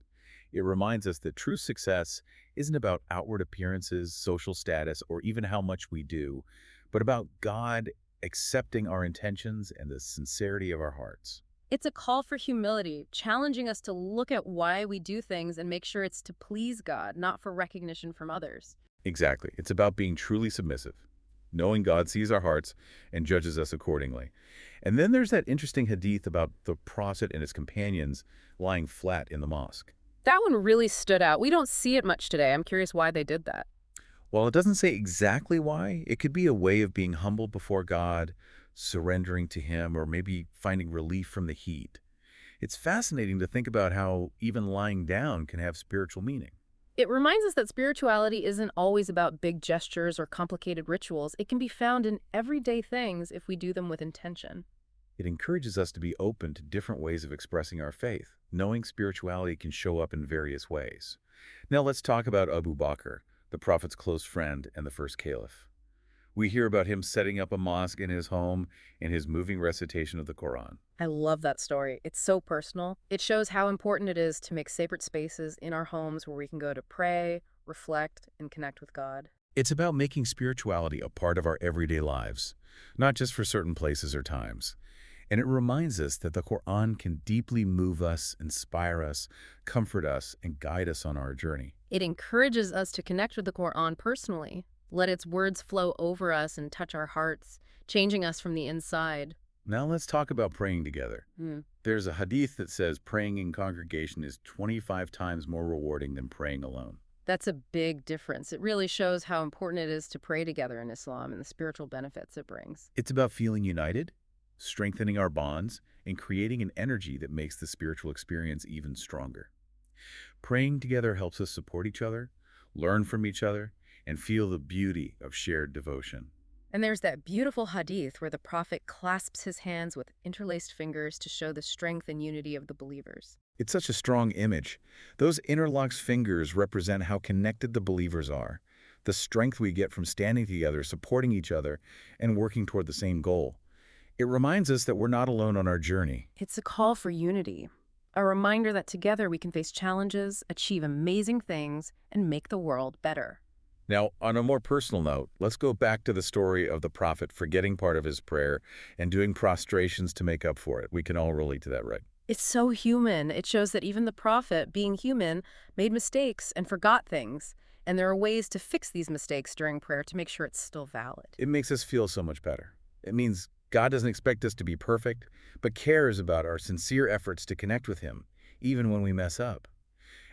It reminds us that true success isn't about outward appearances, social status, or even how much we do, but about God accepting our intentions and the sincerity of our hearts.
It's a call for humility, challenging us to look at why we do things and make sure it's to please God, not for recognition from others.
Exactly. It's about being truly submissive, knowing God sees our hearts and judges us accordingly. And then there's that interesting hadith about the Prophet and his companions lying flat in the mosque.
That one really stood out. We don't see it much today. I'm curious why they did that.
While it doesn't say exactly why, it could be a way of being humble before God, surrendering to Him, or maybe finding relief from the heat. It's fascinating to think about how even lying down can have spiritual meaning.
It reminds us that spirituality isn't always about big gestures or complicated rituals. It can be found in everyday things if we do them with intention.
It encourages us to be open to different ways of expressing our faith, knowing spirituality can show up in various ways. Now let's talk about Abu Bakr, the Prophet's close friend and the first caliph. We hear about him setting up a mosque in his home and his moving recitation of the Quran.
I love that story. It's so personal. It shows how important it is to make sacred spaces in our homes where we can go to pray, reflect, and connect with God.
It's about making spirituality a part of our everyday lives, not just for certain places or times. And it reminds us that the Quran can deeply move us, inspire us, comfort us, and guide us on our journey.
It encourages us to connect with the Quran personally. Let its words flow over us and touch our hearts, changing us from the inside.
Now let's talk about praying together. There's a hadith that says praying in congregation is 25 times more rewarding than praying alone.
That's a big difference. It really shows how important it is to pray together in Islam and the spiritual benefits it brings.
It's about feeling united, strengthening our bonds, and creating an energy that makes the spiritual experience even stronger. Praying together helps us support each other, learn from each other, and feel the beauty of shared devotion.
And there's that beautiful hadith where the Prophet clasps his hands with interlaced fingers to show the strength and unity of the believers.
It's such a strong image. Those interlocked fingers represent how connected the believers are, the strength we get from standing together, supporting each other, and working toward the same goal. It reminds us that we're not alone on our journey.
It's a call for unity, a reminder that together we can face challenges, achieve amazing things, and make the world better.
Now, on a more personal note, let's go back to the story of the Prophet forgetting part of his prayer and doing prostrations to make up for it. We can all relate to that, right?
It's so human. It shows that even the Prophet, being human, made mistakes and forgot things. And there are ways to fix these mistakes during prayer to make sure it's still valid.
It makes us feel so much better. It means God doesn't expect us to be perfect, but cares about our sincere efforts to connect with Him, even when we mess up.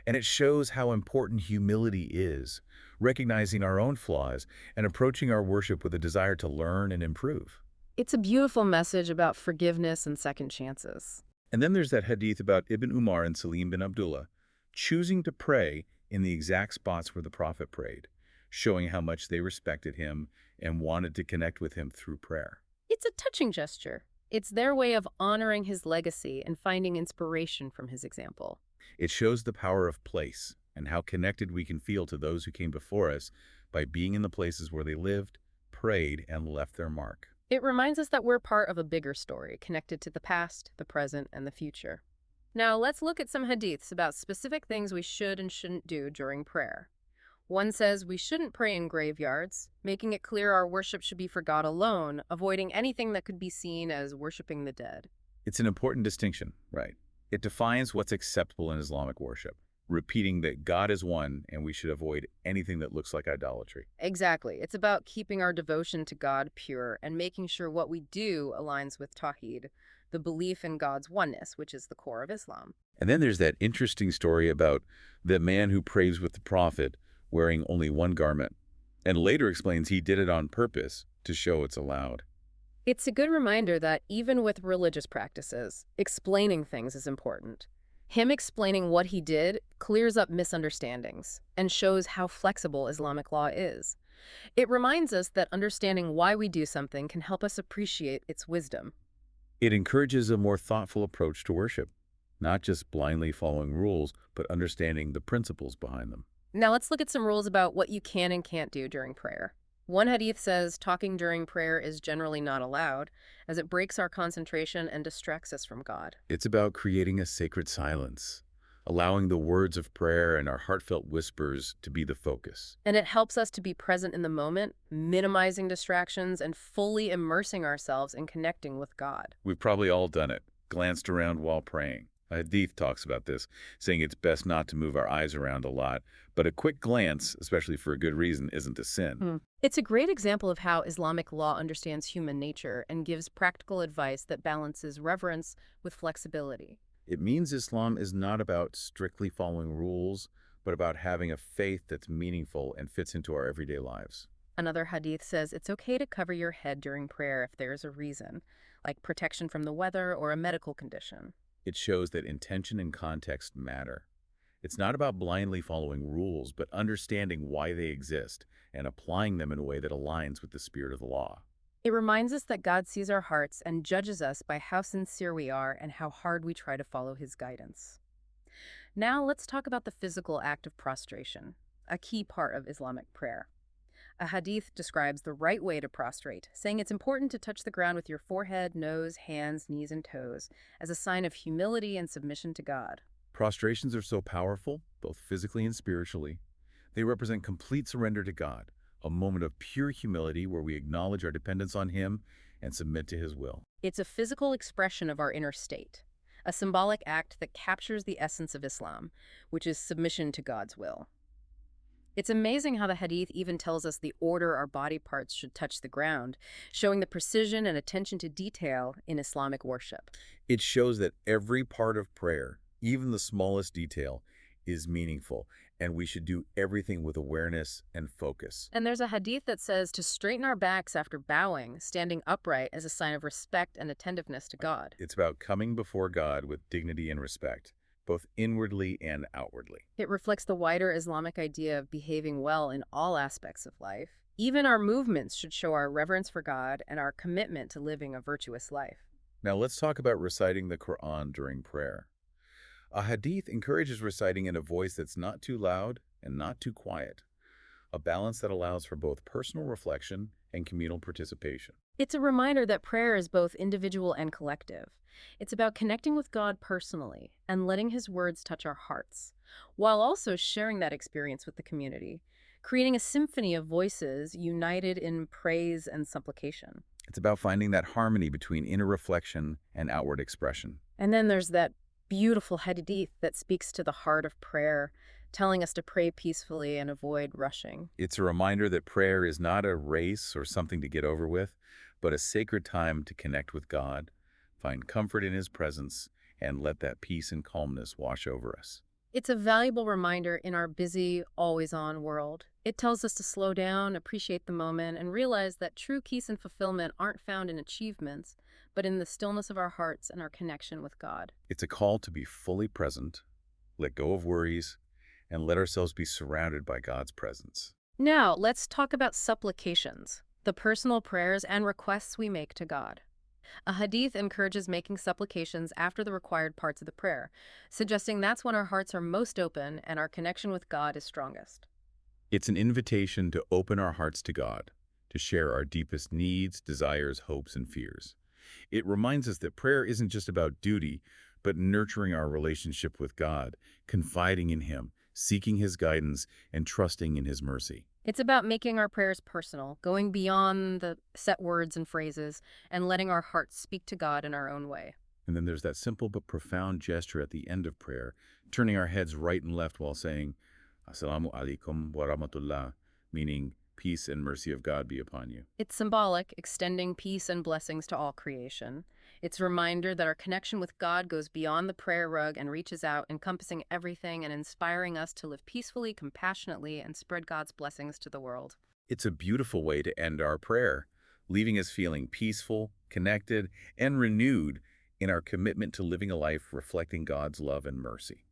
And it shows how important humility is, recognizing our own flaws and approaching our worship with a desire to learn and improve.
It's a beautiful message about forgiveness and second chances.
And then there's that hadith about Ibn Umar and Salim bin Abdullah choosing to pray in the exact spots where the Prophet prayed, showing how much they respected him and wanted to connect with him through prayer.
It's a touching gesture. It's their way of honoring his legacy and finding inspiration from his example.
It shows the power of place and how connected we can feel to those who came before us by being in the places where they lived, prayed, and left their mark.
It reminds us that we're part of a bigger story, connected to the past, the present, and the future. Now, let's look at some hadiths about specific things we should and shouldn't do during prayer. One says we shouldn't pray in graveyards, making it clear our worship should be for God alone, avoiding anything that could be seen as worshiping the dead.
It's an important distinction, right? It defines what's acceptable in Islamic worship, repeating that God is one and we should avoid anything that looks like idolatry.
Exactly. It's about keeping our devotion to God pure and making sure what we do aligns with Tawheed, the belief in God's oneness, which is the core of Islam.
And then there's that interesting story about the man who prays with the Prophet wearing only one garment, and later explains he did it on purpose to show it's allowed.
It's a good reminder that even with religious practices, explaining things is important. Him explaining what he did clears up misunderstandings and shows how flexible Islamic law is. It reminds us that understanding why we do something can help us appreciate its wisdom.
It encourages a more thoughtful approach to worship, not just blindly following rules, but understanding the principles behind them.
Now let's look at some rules about what you can and can't do during prayer. One hadith says talking during prayer is generally not allowed, as it breaks our concentration and distracts us from God.
It's about creating a sacred silence, allowing the words of prayer and our heartfelt whispers to be the focus.
And it helps us to be present in the moment, minimizing distractions and fully immersing ourselves in connecting with God.
We've probably all done it, glanced around while praying. A hadith talks about this, saying it's best not to move our eyes around a lot, but a quick glance, especially for a good reason, isn't a sin.
It's a great example of how Islamic law understands human nature and gives practical advice that balances reverence with flexibility.
It means Islam is not about strictly following rules, but about having a faith that's meaningful and fits into our everyday lives.
Another hadith says it's okay to cover your head during prayer if there's a reason, like protection from the weather or a medical condition.
It shows that intention and context matter. It's not about blindly following rules, but understanding why they exist and applying them in a way that aligns with the spirit of the law.
It reminds us that God sees our hearts and judges us by how sincere we are and how hard we try to follow his guidance. Now let's talk about the physical act of prostration, a key part of Islamic prayer. A hadith describes the right way to prostrate, saying it's important to touch the ground with your forehead, nose, hands, knees, and toes as a sign of humility and submission to God.
Prostrations are so powerful, both physically and spiritually. They represent complete surrender to God, a moment of pure humility where we acknowledge our dependence on him and submit to his will.
It's a physical expression of our inner state, a symbolic act that captures the essence of Islam, which is submission to God's will. It's amazing how the hadith even tells us the order our body parts should touch the ground, showing the precision and attention to detail in Islamic worship.
It shows that every part of prayer, even the smallest detail, is meaningful, and we should do everything with awareness and focus.
And there's a hadith that says to straighten our backs after bowing, standing upright as a sign of respect and attentiveness to God.
It's about coming before God with dignity and respect, both inwardly and outwardly.
It reflects the wider Islamic idea of behaving well in all aspects of life. Even our movements should show our reverence for God and our commitment to living a virtuous life.
Now let's talk about reciting the Quran during prayer. A hadith encourages reciting in a voice that's not too loud and not too quiet, a balance that allows for both personal reflection and communal participation.
It's a reminder that prayer is both individual and collective. It's about connecting with God personally and letting his words touch our hearts, while also sharing that experience with the community, creating a symphony of voices united in praise and supplication.
It's about finding that harmony between inner reflection and outward expression.
And then there's that beautiful hadith that speaks to the heart of prayer, telling us to pray peacefully and avoid rushing.
It's a reminder that prayer is not a race or something to get over with, but a sacred time to connect with God, find comfort in his presence, and let that peace and calmness wash over us.
It's a valuable reminder in our busy, always-on world. It tells us to slow down, appreciate the moment, and realize that true peace and fulfillment aren't found in achievements, but in the stillness of our hearts and our connection with God.
It's a call to be fully present, let go of worries, and let ourselves be surrounded by God's presence.
Now, let's talk about supplications, the personal prayers and requests we make to God. A hadith encourages making supplications after the required parts of the prayer, suggesting that's when our hearts are most open and our connection with God is strongest.
It's an invitation to open our hearts to God, to share our deepest needs, desires, hopes, and fears. It reminds us that prayer isn't just about duty, but nurturing our relationship with God, confiding in him, seeking his guidance, and trusting in his mercy.
It's about making our prayers personal, going beyond the set words and phrases, and letting our hearts speak to God in our own way.
And then there's that simple but profound gesture at the end of prayer, turning our heads right and left while saying, Assalamu alaikum wa rahmatullah, meaning peace and mercy of God be upon you.
It's symbolic, extending peace and blessings to all creation. It's a reminder that our connection with God goes beyond the prayer rug and reaches out, encompassing everything and inspiring us to live peacefully, compassionately, and spread God's blessings to the world.
It's a beautiful way to end our prayer, leaving us feeling peaceful, connected, and renewed in our commitment to living a life reflecting God's love and mercy.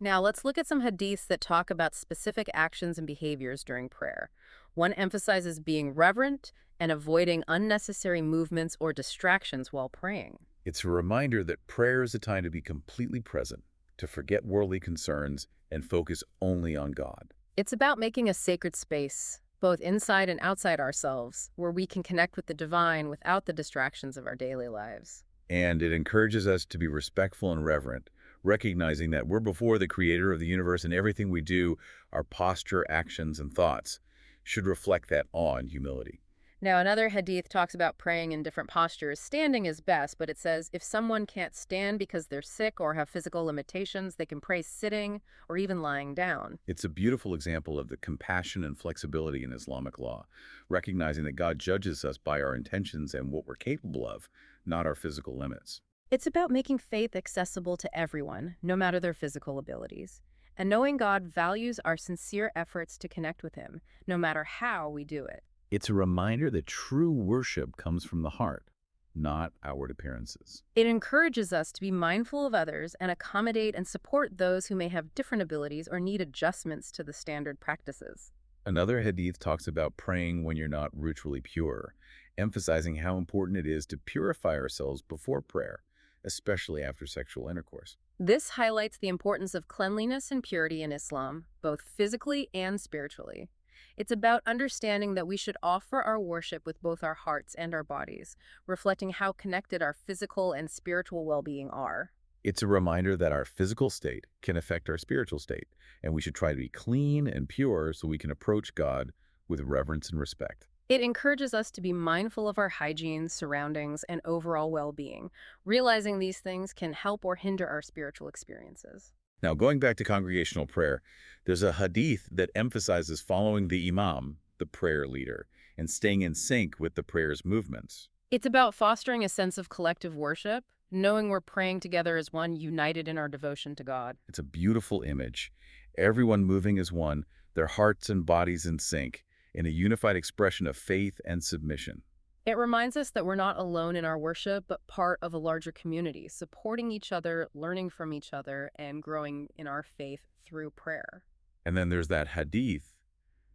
Now, let's look at some hadiths that talk about specific actions and behaviors during prayer. One emphasizes being reverent and avoiding unnecessary movements or distractions while praying.
It's a reminder that prayer is a time to be completely present, to forget worldly concerns, and focus only on God.
It's about making a sacred space, both inside and outside ourselves, where we can connect with the divine without the distractions of our daily lives.
And it encourages us to be respectful and reverent, recognizing that we're before the creator of the universe and everything we do, our posture, actions, and thoughts, should reflect that awe and humility.
Now, another hadith talks about praying in different postures. Standing is best, but it says if someone can't stand because they're sick or have physical limitations, they can pray sitting or even lying down.
It's a beautiful example of the compassion and flexibility in Islamic law, recognizing that God judges us by our intentions and what we're capable of, not our physical limits.
It's about making faith accessible to everyone, no matter their physical abilities. And knowing God values our sincere efforts to connect with Him, no matter how we do it.
It's a reminder that true worship comes from the heart, not outward appearances.
It encourages us to be mindful of others and accommodate and support those who may have different abilities or need adjustments to the standard practices.
Another hadith talks about praying when you're not ritually pure, emphasizing how important it is to purify ourselves before prayer, especially after sexual intercourse.
This highlights the importance of cleanliness and purity in Islam, both physically and spiritually. It's about understanding that we should offer our worship with both our hearts and our bodies, reflecting how connected our physical and spiritual well-being are.
It's a reminder that our physical state can affect our spiritual state, and we should try to be clean and pure so we can approach God with reverence and respect.
It encourages us to be mindful of our hygiene, surroundings, and overall well-being, realizing these things can help or hinder our spiritual experiences.
Now, going back to congregational prayer, there's a hadith that emphasizes following the imam, the prayer leader, and staying in sync with the prayer's movements.
It's about fostering a sense of collective worship, knowing we're praying together as one, united in our devotion to God.
It's a beautiful image. Everyone moving as one, their hearts and bodies in sync, in a unified expression of faith and submission.
It reminds us that we're not alone in our worship, but part of a larger community, supporting each other, learning from each other, and growing in our faith through prayer.
And then there's that hadith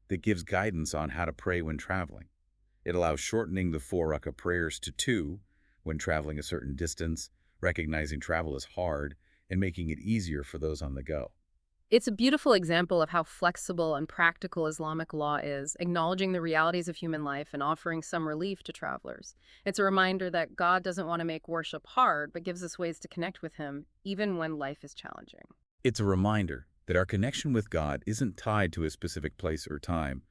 that gives guidance on how to pray when traveling. It allows shortening the 4 rak'ah prayers to 2 when traveling a certain distance, recognizing travel is hard, and making it easier for those on the go.
It's a beautiful example of how flexible and practical Islamic law is, acknowledging the realities of human life and offering some relief to travelers. It's a reminder that God doesn't want to make worship hard, but gives us ways to connect with Him, even when life is challenging.
It's a reminder that our connection with God isn't tied to a specific place or time,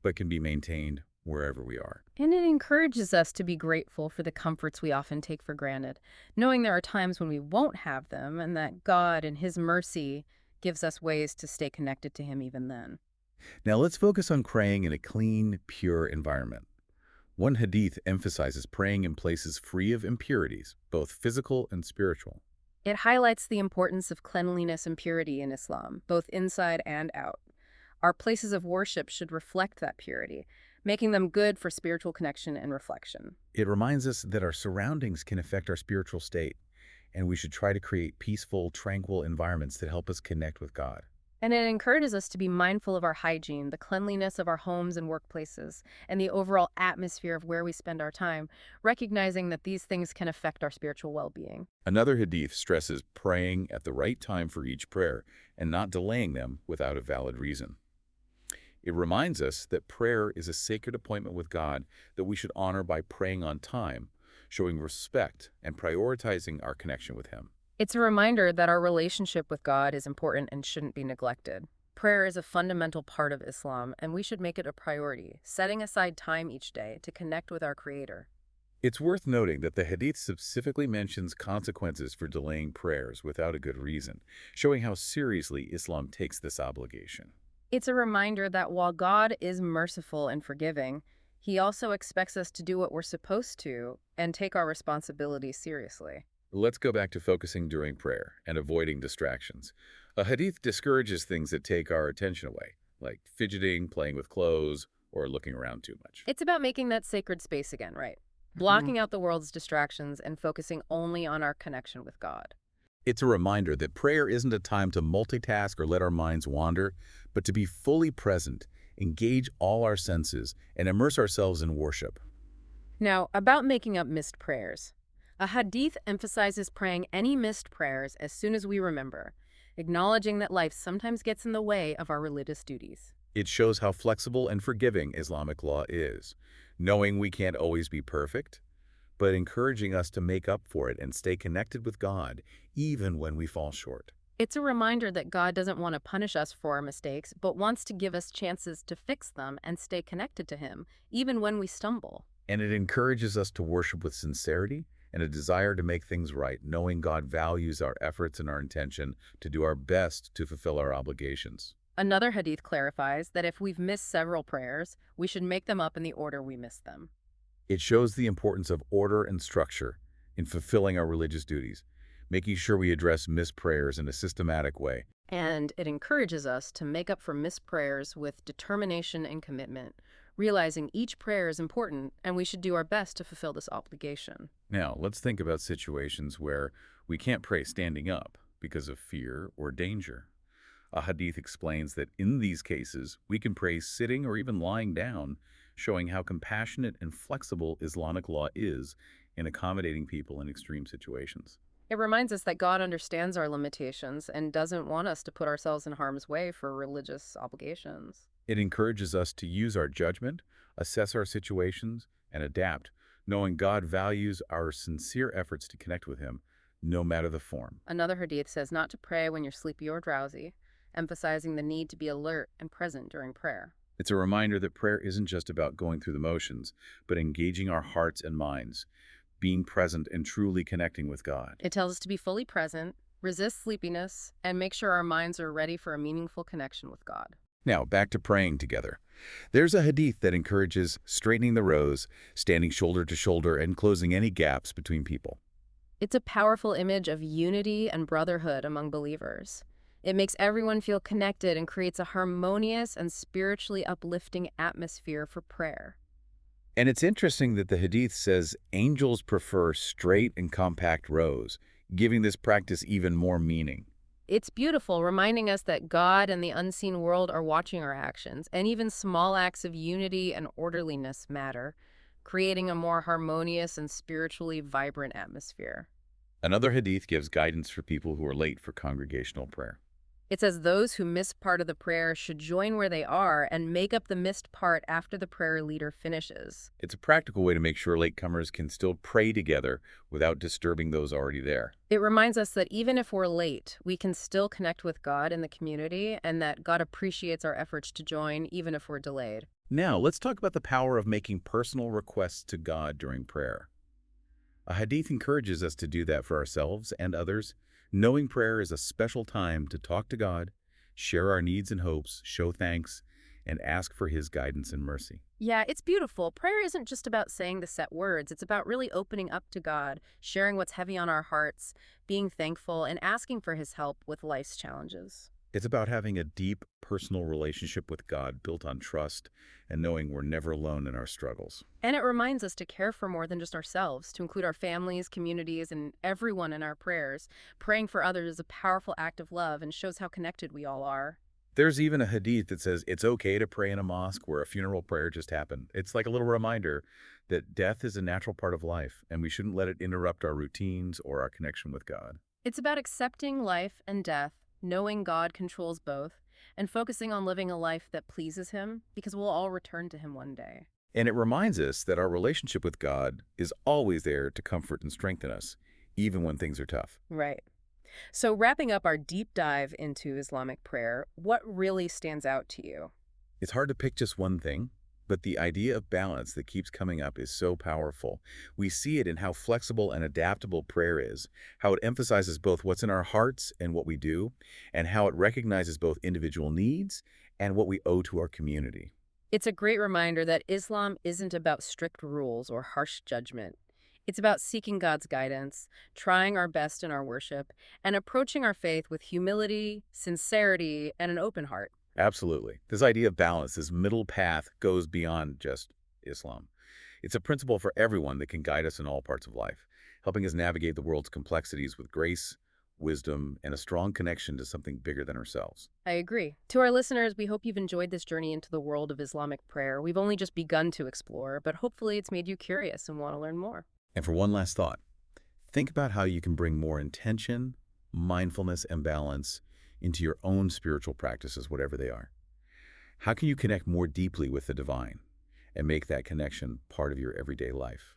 but can be maintained wherever we are.
And it encourages us to be grateful for the comforts we often take for granted, knowing there are times when we won't have them, and that God, in His mercy, gives us ways to stay connected to Him even then.
Now let's focus on praying in a clean, pure environment. One hadith emphasizes praying in places free of impurities, both physical and spiritual.
It highlights the importance of cleanliness and purity in Islam, both inside and out. Our places of worship should reflect that purity, making them good for spiritual connection and reflection.
It reminds us that our surroundings can affect our spiritual state, and we should try to create peaceful, tranquil environments that help us connect with God.
And it encourages us to be mindful of our hygiene, the cleanliness of our homes and workplaces, and the overall atmosphere of where we spend our time, recognizing that these things can affect our spiritual well-being.
Another hadith stresses praying at the right time for each prayer and not delaying them without a valid reason. It reminds us that prayer is a sacred appointment with God that we should honor by praying on time, showing respect and prioritizing our connection with Him.
It's a reminder that our relationship with God is important and shouldn't be neglected. Prayer is a fundamental part of Islam, and we should make it a priority, setting aside time each day to connect with our Creator.
It's worth noting that the hadith specifically mentions consequences for delaying prayers without a good reason, showing how seriously Islam takes this obligation.
It's a reminder that while God is merciful and forgiving, He also expects us to do what we're supposed to and take our responsibilities seriously.
Let's go back to focusing during prayer and avoiding distractions. A hadith discourages things that take our attention away, like fidgeting, playing with clothes, or looking around too much.
It's about making that sacred space again, right? Blocking out the world's distractions and focusing only on our connection with God.
It's a reminder that prayer isn't a time to multitask or let our minds wander, but to be fully present, engage all our senses, and immerse ourselves in worship.
Now, about making up missed prayers. A hadith emphasizes praying any missed prayers as soon as we remember, acknowledging that life sometimes gets in the way of our religious duties.
It shows how flexible and forgiving Islamic law is, knowing we can't always be perfect, but encouraging us to make up for it and stay connected with God, even when we fall short.
It's a reminder that God doesn't want to punish us for our mistakes, but wants to give us chances to fix them and stay connected to Him, even when we stumble.
And it encourages us to worship with sincerity and a desire to make things right, knowing God values our efforts and our intention to do our best to fulfill our obligations.
Another hadith clarifies that if we've missed several prayers, we should make them up in the order we missed them.
It shows the importance of order and structure, in fulfilling our religious duties, making sure we address missed prayers in a systematic way.
And it encourages us to make up for missed prayers with determination and commitment, realizing each prayer is important and we should do our best to fulfill this obligation.
Now, let's think about situations where we can't pray standing up because of fear or danger. A hadith explains that in these cases, we can pray sitting or even lying down, showing how compassionate and flexible Islamic law is in accommodating people in extreme situations.
It reminds us that God understands our limitations and doesn't want us to put ourselves in harm's way for religious obligations.
It encourages us to use our judgment, assess our situations, and adapt, knowing God values our sincere efforts to connect with Him, no matter the form.
Another hadith says not to pray when you're sleepy or drowsy, emphasizing the need to be alert and present during prayer.
It's a reminder that prayer isn't just about going through the motions, but engaging our hearts and minds, being present and truly connecting with God.
It tells us to be fully present, resist sleepiness, and make sure our minds are ready for a meaningful connection with God.
Now, back to praying together. There's a hadith that encourages straightening the rows, standing shoulder to shoulder, and closing any gaps between people.
It's a powerful image of unity and brotherhood among believers. It makes everyone feel connected and creates a harmonious and spiritually uplifting atmosphere for prayer.
And it's interesting that the hadith says angels prefer straight and compact rows, giving this practice even more meaning.
It's beautiful, reminding us that God and the unseen world are watching our actions, and even small acts of unity and orderliness matter, creating a more harmonious and spiritually vibrant atmosphere.
Another hadith gives guidance for people who are late for congregational prayer.
It says those who miss part of the prayer should join where they are and make up the missed part after the prayer leader finishes.
It's a practical way to make sure latecomers can still pray together without disturbing those already there.
It reminds us that even if we're late, we can still connect with God in the community and that God appreciates our efforts to join even if we're delayed.
Now, let's talk about the power of making personal requests to God during prayer. A hadith encourages us to do that for ourselves and others, knowing prayer is a special time to talk to God, share our needs and hopes, show thanks, and ask for His guidance and mercy.
Yeah, it's beautiful. Prayer isn't just about saying the set words. It's about really opening up to God, sharing what's heavy on our hearts, being thankful, and asking for His help with life's challenges.
It's about having a deep, personal relationship with God built on trust and knowing we're never alone in our struggles.
And it reminds us to care for more than just ourselves, to include our families, communities, and everyone in our prayers. Praying for others is a powerful act of love and shows how connected we all are.
There's even a hadith that says it's okay to pray in a mosque where a funeral prayer just happened. It's like a little reminder that death is a natural part of life, and we shouldn't let it interrupt our routines or our connection with God.
It's about accepting life and death, knowing God controls both, and focusing on living a life that pleases Him, because we'll all return to Him one day.
And it reminds us that our relationship with God is always there to comfort and strengthen us, even when things are tough.
Right. So wrapping up our deep dive into Islamic prayer, what really stands out to you?
It's hard to pick just one thing, but the idea of balance that keeps coming up is so powerful. We see it in how flexible and adaptable prayer is, how it emphasizes both what's in our hearts and what we do, and how it recognizes both individual needs and what we owe to our community.
It's a great reminder that Islam isn't about strict rules or harsh judgment. It's about seeking God's guidance, trying our best in our worship, and approaching our faith with humility, sincerity, and an open heart.
Absolutely. This idea of balance, this middle path, goes beyond just Islam. It's a principle for everyone that can guide us in all parts of life, helping us navigate the world's complexities with grace, wisdom, and a strong connection to something bigger than ourselves.
I agree. To our listeners, we hope you've enjoyed this journey into the world of Islamic prayer. We've only just begun to explore, but hopefully it's made you curious and want to learn more.
And for one last thought, think about how you can bring more intention, mindfulness, and balance into your own spiritual practices, whatever they are. How can you connect more deeply with the divine and make that connection part of your everyday life?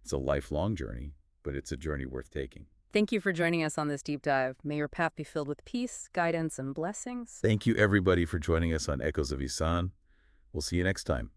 It's a lifelong journey, but it's a journey worth taking.
Thank you for joining us on this deep dive. May your path be filled with peace, guidance, and blessings.
Thank you, everybody, for joining us on Echoes of Ihsan. We'll see you next time.